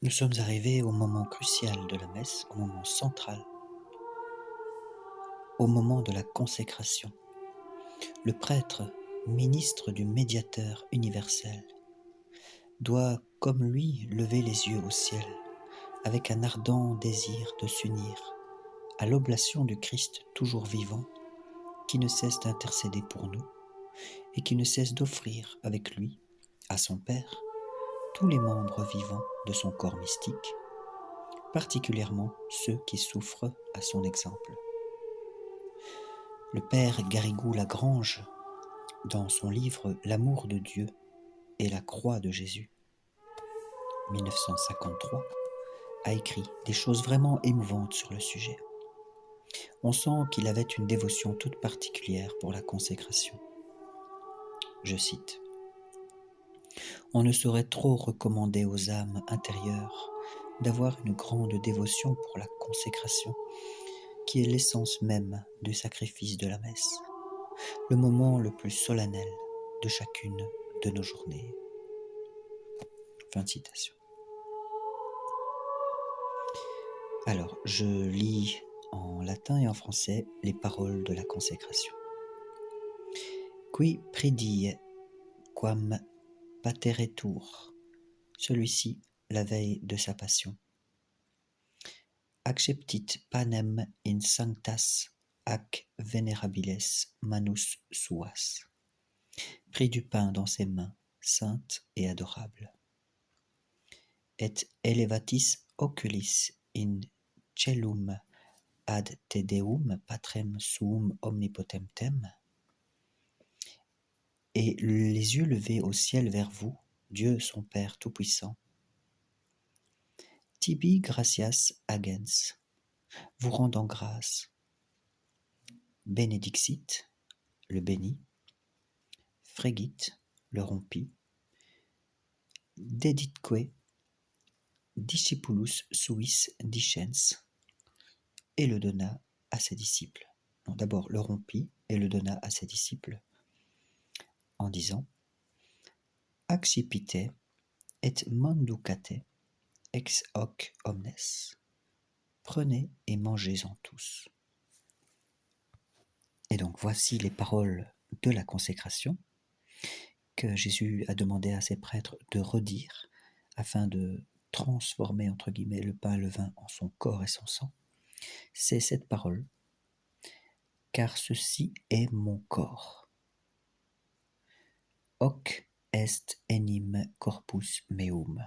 Nous sommes arrivés au moment crucial de la messe, au moment central, au moment de la consécration. Le prêtre, ministre du médiateur universel, doit, comme lui, lever les yeux au ciel, avec un ardent désir de s'unir à l'oblation du Christ toujours vivant, qui ne cesse d'intercéder pour nous, et qui ne cesse d'offrir avec lui, à son Père, tous les membres vivants de son corps mystique, particulièrement ceux qui souffrent à son exemple. Le père Garrigou-Lagrange, dans son livre L'amour de Dieu et la croix de Jésus, 1953, a écrit des choses vraiment émouvantes sur le sujet. On sent qu'il avait une dévotion toute particulière pour la consécration. Je cite: « On ne saurait trop recommander aux âmes intérieures d'avoir une grande dévotion pour la consécration, qui est l'essence même du sacrifice de la messe, le moment le plus solennel de chacune de nos journées. » Fin de citation. Alors, je lis en latin et en français les paroles de la consécration. Qui pridie quam pateretur, celui-ci la veille de sa passion. Acceptit panem in sanctas ac venerabiles manus suas. Prit du pain dans ses mains, saintes et adorables. Et elevatis oculis in celum ad te deum patrem suum omnipotemptem. Et les yeux levés au ciel vers vous, Dieu son Père Tout-Puissant. Tibi gratias agens, vous rendant grâce. Benedixit, le bénit. Fregit, le rompit. Deditque discipulus suis dicens, et le donna à ses disciples. Non, d'abord le rompit et le donna à ses disciples, en disant: Accipite et manducate ex hoc omnes. Prenez et mangez-en tous. Et donc voici les paroles de la consécration que Jésus a demandé à ses prêtres de redire afin de transformer entre guillemets le pain et le vin en son corps et son sang. C'est cette parole: car ceci est mon corps. Hoc est enim corpus meum.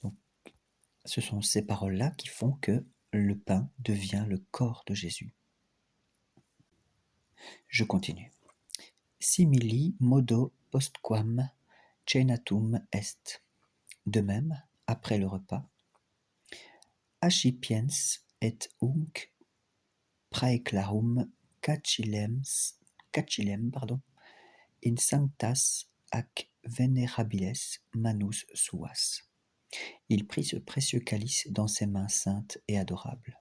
Donc, ce sont ces paroles-là qui font que le pain devient le corps de Jésus. Je continue. Simili modo postquam cenatum est. De même, après le repas, accipiens et unc praeclarum cacillem in sanctas ac venerabiles manus suas. Il prit ce précieux calice dans ses mains saintes et adorables.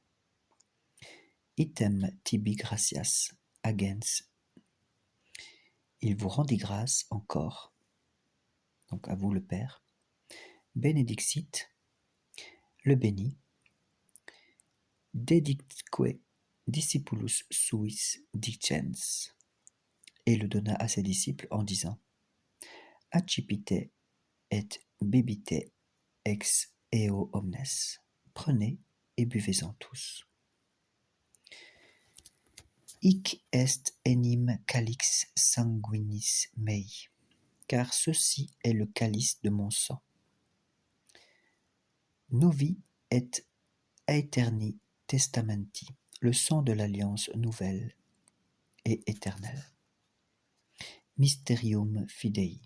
Item tibi gratias agens. Il vous rendit grâce encore, donc à vous le Père. Benedixit, le bénit. Dedicque discipulus suis dicens, et le donna à ses disciples en disant: Accipite et bibite ex eo omnes. Prenez et buvez-en tous. Hic est enim calix sanguinis mei, car ceci est le calice de mon sang. Novi et aeterni testamenti, le sang de l'alliance nouvelle et éternelle. Mysterium fidei,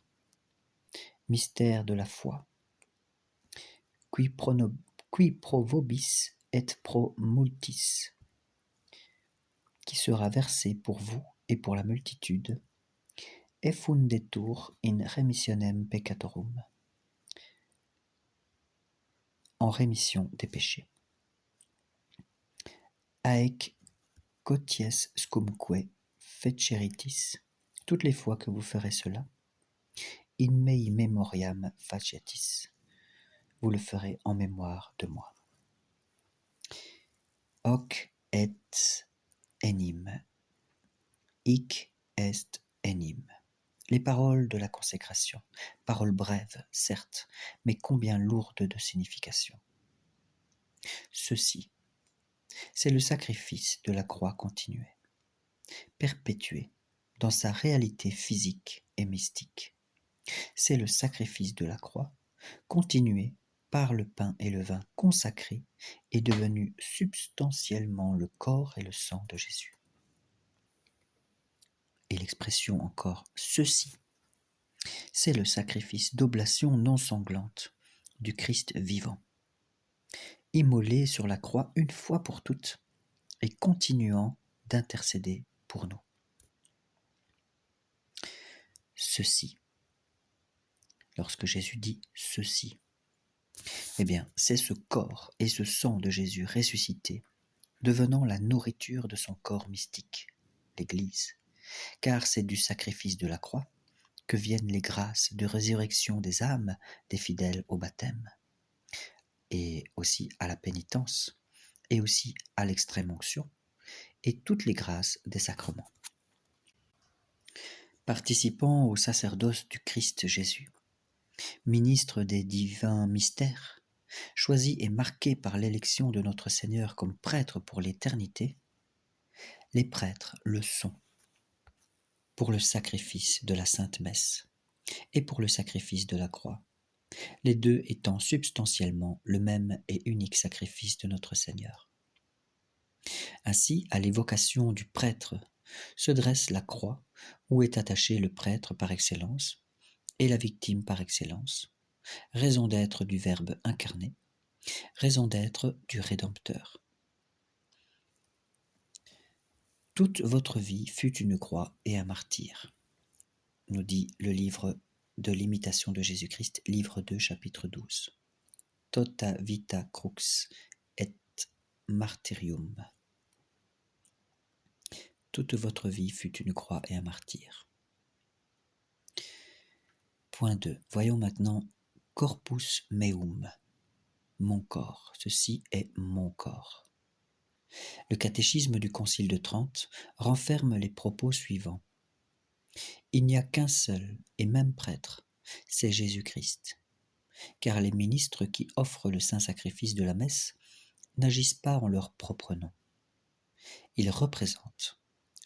mystère de la foi. Qui pro vobis et pro multis, qui sera versé pour vous et pour la multitude, effundetur in remissionem peccatorum, en rémission des péchés. Aec quoties scumque feceritis, toutes les fois que vous ferez cela, in mei memoriam faciatis. Vous le ferez en mémoire de moi. Hoc et enim, hic est enim. Les paroles de la consécration, paroles brèves, certes, mais combien lourdes de signification. Ceci, c'est le sacrifice de la croix continuée, perpétué dans sa réalité physique et mystique. C'est le sacrifice de la croix, continué par le pain et le vin consacrés et devenu substantiellement le corps et le sang de Jésus. Et l'expression encore « ceci », c'est le sacrifice d'oblation non sanglante du Christ vivant, immolé sur la croix une fois pour toutes et continuant d'intercéder pour nous. Ceci, lorsque Jésus dit « ceci », eh bien, c'est ce corps et ce sang de Jésus ressuscité, devenant la nourriture de son corps mystique, l'Église, car c'est du sacrifice de la croix que viennent les grâces de résurrection des âmes des fidèles au baptême, et aussi à la pénitence, et aussi à l'extrême-onction, et toutes les grâces des sacrements. Participant au sacerdoce du Christ Jésus, ministre des divins mystères, choisi et marqué par l'élection de notre Seigneur comme prêtre pour l'éternité, les prêtres le sont pour le sacrifice de la Sainte Messe et pour le sacrifice de la croix, les deux étant substantiellement le même et unique sacrifice de notre Seigneur. Ainsi, à l'évocation du prêtre se dresse la croix où est attaché le prêtre par excellence et la victime par excellence, raison d'être du Verbe incarné, raison d'être du Rédempteur. Toute votre vie fut une croix et un martyre, nous dit le livre de l'imitation de Jésus-Christ, livre 2, chapitre 12. Tota vita crux et martyrium. Toute votre vie fut une croix et un martyre. Point 2. Voyons maintenant corpus meum, mon corps. Ceci est mon corps. Le catéchisme du Concile de Trente renferme les propos suivants. Il n'y a qu'un seul et même prêtre, c'est Jésus-Christ, car les ministres qui offrent le saint sacrifice de la messe n'agissent pas en leur propre nom. Ils représentent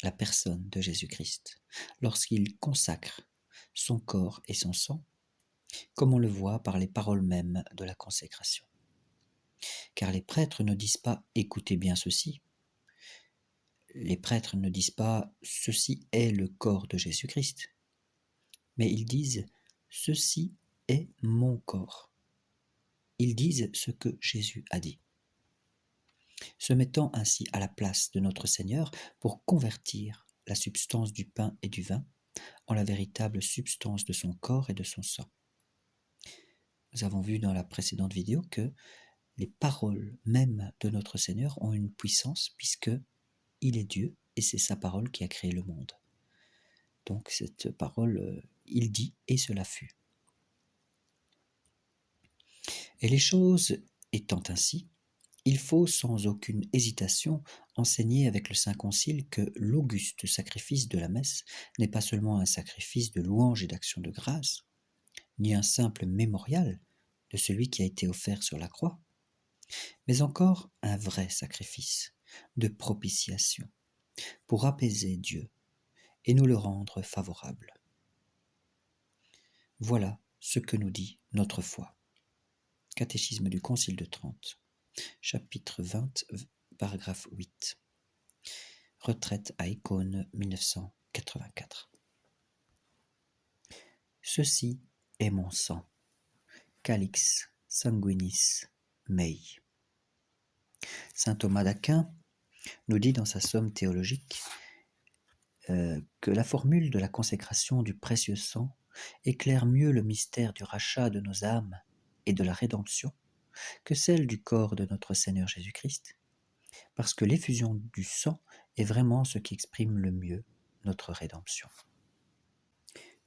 la personne de Jésus-Christ lorsqu'ils consacrent son corps et son sang, comme on le voit par les paroles mêmes de la consécration. Car les prêtres ne disent pas « écoutez bien ceci », les prêtres ne disent pas « ceci est le corps de Jésus-Christ », mais ils disent « ceci est mon corps ». Ils disent ce que Jésus a dit, se mettant ainsi à la place de notre Seigneur pour convertir la substance du pain et du vin en la véritable substance de son corps et de son sang. Nous avons vu dans la précédente vidéo que les paroles mêmes de notre Seigneur ont une puissance puisque il est Dieu et c'est sa parole qui a créé le monde. Donc cette parole, il dit et cela fut. Et les choses étant ainsi, il faut sans aucune hésitation enseigner avec le Saint Concile que l'auguste sacrifice de la messe n'est pas seulement un sacrifice de louange et d'action de grâce, ni un simple mémorial de celui qui a été offert sur la croix, mais encore un vrai sacrifice de propitiation pour apaiser Dieu et nous le rendre favorable. Voilà ce que nous dit notre foi. Catéchisme du Concile de Trente, chapitre 20, paragraphe 8. Retraite à Icône, 1984. Ceci est mon sang, calix sanguinis mei. Saint Thomas d'Aquin nous dit dans sa somme théologique que la formule de la consécration du précieux sang éclaire mieux le mystère du rachat de nos âmes et de la rédemption que celle du corps de notre Seigneur Jésus-Christ, parce que l'effusion du sang est vraiment ce qui exprime le mieux notre rédemption.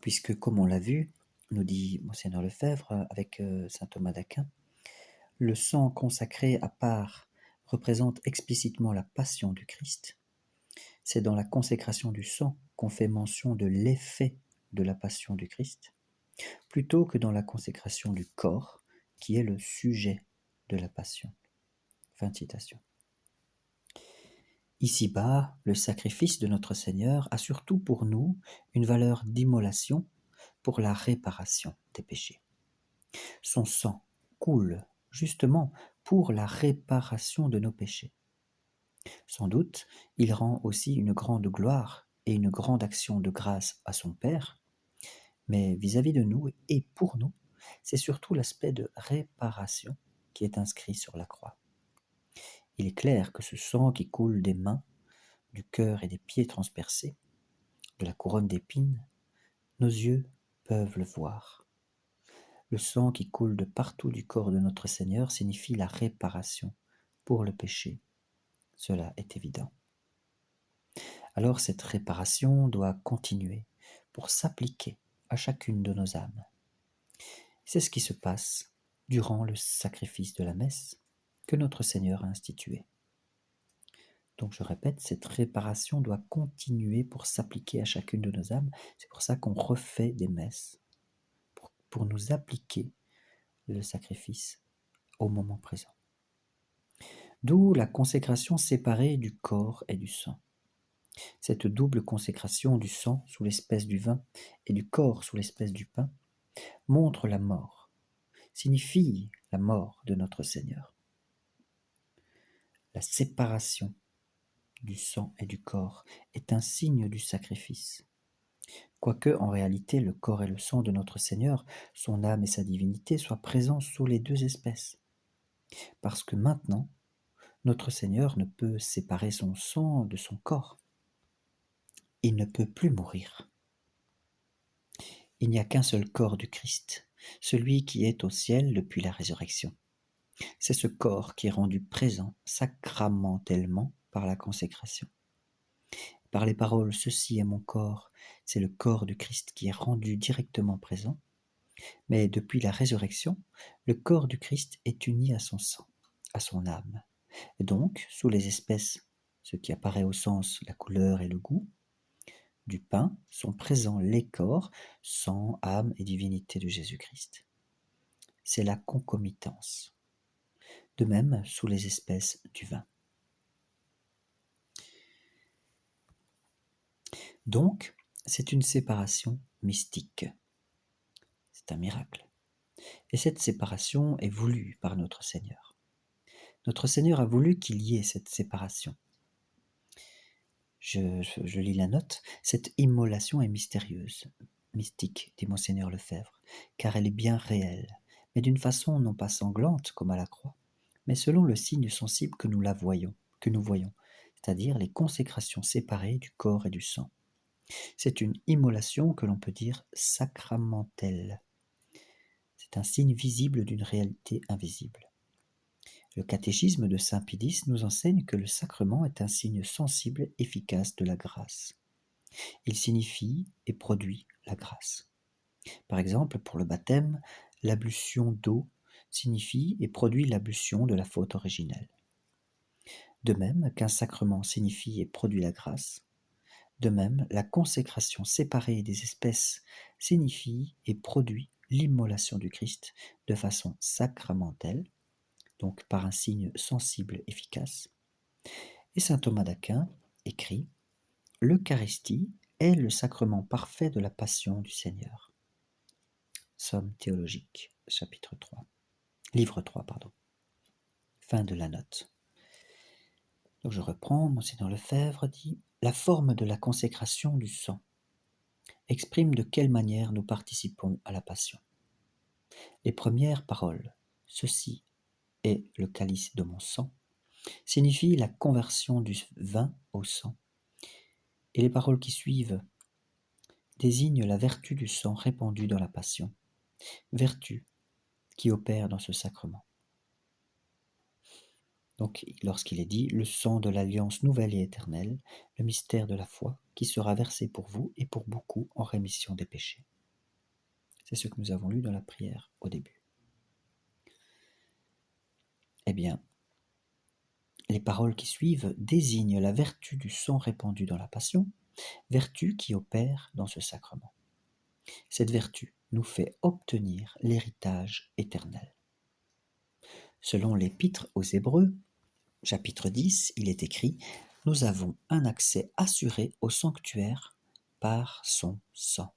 Puisque, comme on l'a vu, nous dit Monseigneur Lefebvre avec saint Thomas d'Aquin, le sang consacré à part représente explicitement la passion du Christ. C'est dans la consécration du sang qu'on fait mention de l'effet de la passion du Christ, plutôt que dans la consécration du corps, qui est le sujet de la passion. Fin de citation. Ici-bas, le sacrifice de notre Seigneur a surtout pour nous une valeur d'immolation pour la réparation des péchés. Son sang coule justement pour la réparation de nos péchés. Sans doute, il rend aussi une grande gloire et une grande action de grâce à son Père, mais vis-à-vis de nous et pour nous, c'est surtout l'aspect de réparation qui est inscrit sur la croix. Il est clair que ce sang qui coule des mains, du cœur et des pieds transpercés, de la couronne d'épines, nos yeux peuvent le voir. Le sang qui coule de partout du corps de notre Seigneur signifie la réparation pour le péché. Cela est évident. Alors cette réparation doit continuer pour s'appliquer à chacune de nos âmes. C'est ce qui se passe durant le sacrifice de la messe que notre Seigneur a institué. Donc je répète, cette réparation doit continuer pour s'appliquer à chacune de nos âmes. C'est pour ça qu'on refait des messes, pour nous appliquer le sacrifice au moment présent. D'où la consécration séparée du corps et du sang. Cette double consécration du sang sous l'espèce du vin et du corps sous l'espèce du pain montre la mort, signifie la mort de notre Seigneur. La séparation du sang et du corps est un signe du sacrifice. Quoique, en réalité, le corps et le sang de notre Seigneur, son âme et sa divinité soient présents sous les deux espèces. Parce que maintenant, notre Seigneur ne peut séparer son sang de son corps. Il ne peut plus mourir. Il n'y a qu'un seul corps du Christ, celui qui est au ciel depuis la résurrection. C'est ce corps qui est rendu présent sacramentellement par la consécration. Par les paroles « Ceci est mon corps », c'est le corps du Christ qui est rendu directement présent. Mais depuis la résurrection, le corps du Christ est uni à son sang, à son âme. Et donc, sous les espèces, ce qui apparaît au sens la couleur et le goût, du pain sont présents les corps, sang, âme et divinité de Jésus-Christ. C'est la concomitance. De même, sous les espèces du vin. Donc, c'est une séparation mystique. C'est un miracle. Et cette séparation est voulue par notre Seigneur. Notre Seigneur a voulu qu'il y ait cette séparation. Je lis la note. Cette immolation est mystérieuse, mystique, dit Monseigneur Lefebvre, car elle est bien réelle, mais d'une façon non pas sanglante comme à la croix, mais selon le signe sensible que nous voyons, c'est-à-dire les consécrations séparées du corps et du sang. C'est une immolation que l'on peut dire sacramentelle. C'est un signe visible d'une réalité invisible. Le catéchisme de saint Pie X nous enseigne que le sacrement est un signe sensible efficace de la grâce. Il signifie et produit la grâce. Par exemple, pour le baptême, l'ablution d'eau signifie et produit l'ablution de la faute originelle. De même qu'un sacrement signifie et produit la grâce, de même la consécration séparée des espèces signifie et produit l'immolation du Christ de façon sacramentelle, donc par un signe sensible efficace. Et saint Thomas d'Aquin écrit « L'Eucharistie est le sacrement parfait de la passion du Seigneur. » Somme théologique, chapitre 3. Livre 3, pardon. Fin de la note. Donc je reprends, Monseigneur Lefebvre dit « La forme de la consécration du sang exprime de quelle manière nous participons à la passion. Les premières paroles « Ceci est le calice de mon sang » signifient la conversion du vin au sang, et les paroles qui suivent désignent la vertu du sang répandu dans la passion, vertu qui opère dans ce sacrement. Donc, lorsqu'il est dit « le sang de l'alliance nouvelle et éternelle, le mystère de la foi, qui sera versé pour vous et pour beaucoup en rémission des péchés ». C'est ce que nous avons lu dans la prière au début. Eh bien, les paroles qui suivent désignent la vertu du sang répandu dans la Passion, vertu qui opère dans ce sacrement. Cette vertu nous fait obtenir l'héritage éternel. Selon l'Épître aux Hébreux, chapitre 10, il est écrit « Nous avons un accès assuré au sanctuaire par son sang ».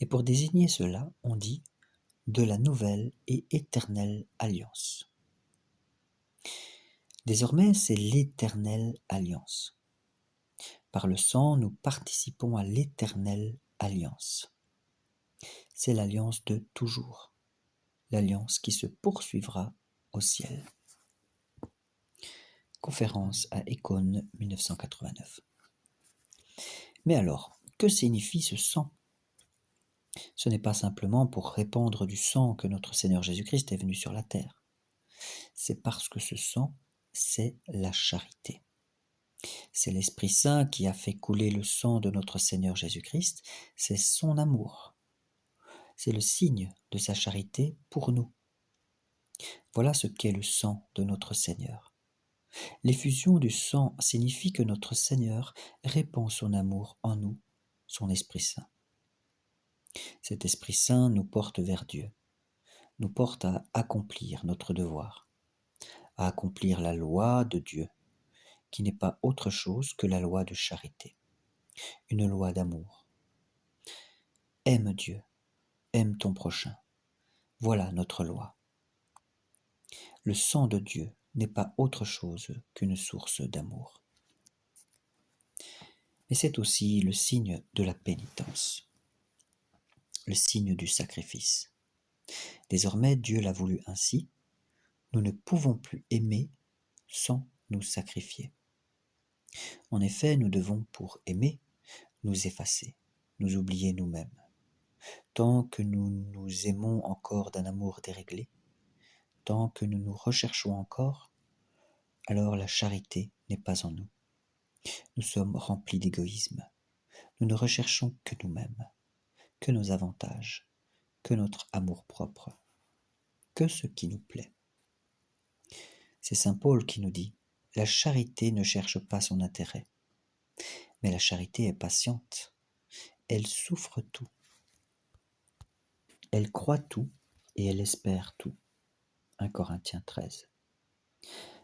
Et pour désigner cela, on dit « de la nouvelle et éternelle alliance ». Désormais, c'est l'éternelle alliance. Par le sang, nous participons à l'éternelle alliance. C'est l'alliance de toujours, l'alliance qui se poursuivra au ciel. Conférence à Écône 1989. Mais alors, que signifie ce sang ? Ce n'est pas simplement pour répandre du sang que notre Seigneur Jésus-Christ est venu sur la terre. C'est parce que ce sang, c'est la charité. C'est l'Esprit Saint qui a fait couler le sang de notre Seigneur Jésus-Christ, c'est son amour. C'est le signe de sa charité pour nous. Voilà ce qu'est le sang de notre Seigneur. L'effusion du sang signifie que notre Seigneur répand son amour en nous, son Esprit Saint. Cet Esprit Saint nous porte vers Dieu, nous porte à accomplir notre devoir, à accomplir la loi de Dieu, qui n'est pas autre chose que la loi de charité, une loi d'amour. Aime Dieu, aime ton prochain. Voilà notre loi. Le sang de Dieu n'est pas autre chose qu'une source d'amour. Mais c'est aussi le signe de la pénitence, le signe du sacrifice. Désormais, Dieu l'a voulu ainsi. Nous ne pouvons plus aimer sans nous sacrifier. En effet, nous devons, pour aimer, nous effacer, nous oublier nous-mêmes. Tant que nous nous aimons encore d'un amour déréglé, tant que nous nous recherchons encore, alors la charité n'est pas en nous. Nous sommes remplis d'égoïsme. Nous ne recherchons que nous-mêmes, que nos avantages, que notre amour-propre, que ce qui nous plaît. C'est saint Paul qui nous dit « La charité ne cherche pas son intérêt, mais la charité est patiente, elle souffre tout, elle croit tout et elle espère tout. » 1 Corinthiens 13.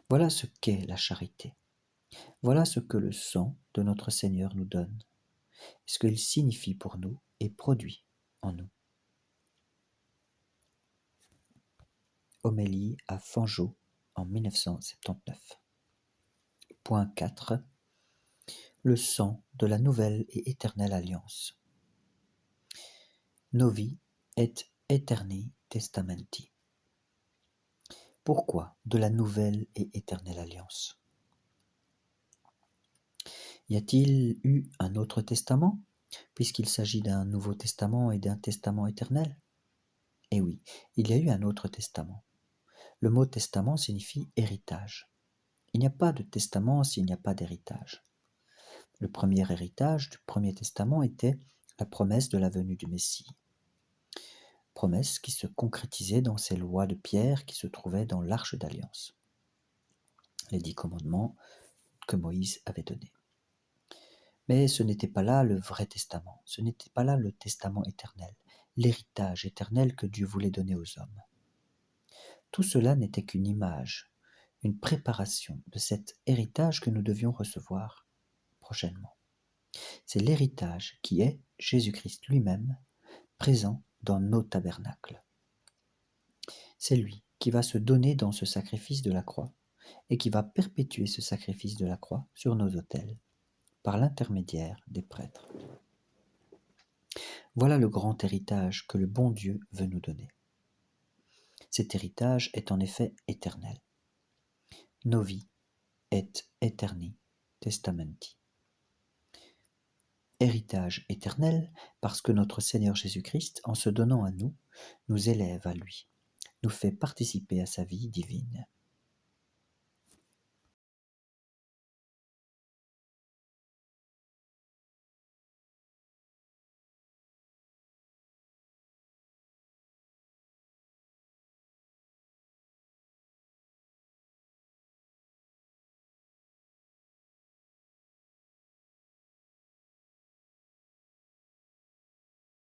Voilà ce qu'est la charité. Voilà ce que le sang de notre Seigneur nous donne, ce qu'il signifie pour nous et produit en nous. Homélie à Fanjeaux en 1979. Point 4. Le sang de la nouvelle et éternelle alliance. Novi et Aeterni Testamenti. Pourquoi de la nouvelle et éternelle alliance ? Y a-t-il eu un autre testament, puisqu'il s'agit d'un nouveau testament et d'un testament éternel ? Eh oui, il y a eu un autre testament. Le mot testament signifie héritage. Il n'y a pas de testament s'il n'y a pas d'héritage. Le premier héritage du premier testament était la promesse de la venue du Messie. Promesse qui se concrétisait dans ces lois de pierre qui se trouvaient dans l'Arche d'Alliance. Les 10 commandements que Moïse avait donnés. Mais ce n'était pas là le vrai testament, ce n'était pas là le testament éternel, l'héritage éternel que Dieu voulait donner aux hommes. Tout cela n'était qu'une image, une préparation de cet héritage que nous devions recevoir prochainement. C'est l'héritage qui est Jésus-Christ lui-même, présent dans nos tabernacles. C'est lui qui va se donner dans ce sacrifice de la croix et qui va perpétuer ce sacrifice de la croix sur nos autels, par l'intermédiaire des prêtres. Voilà le grand héritage que le bon Dieu veut nous donner. Cet héritage est en effet éternel. Novi et Aeterni Testamenti. Héritage éternel parce que notre Seigneur Jésus-Christ, en se donnant à nous, nous élève à lui, nous fait participer à sa vie divine.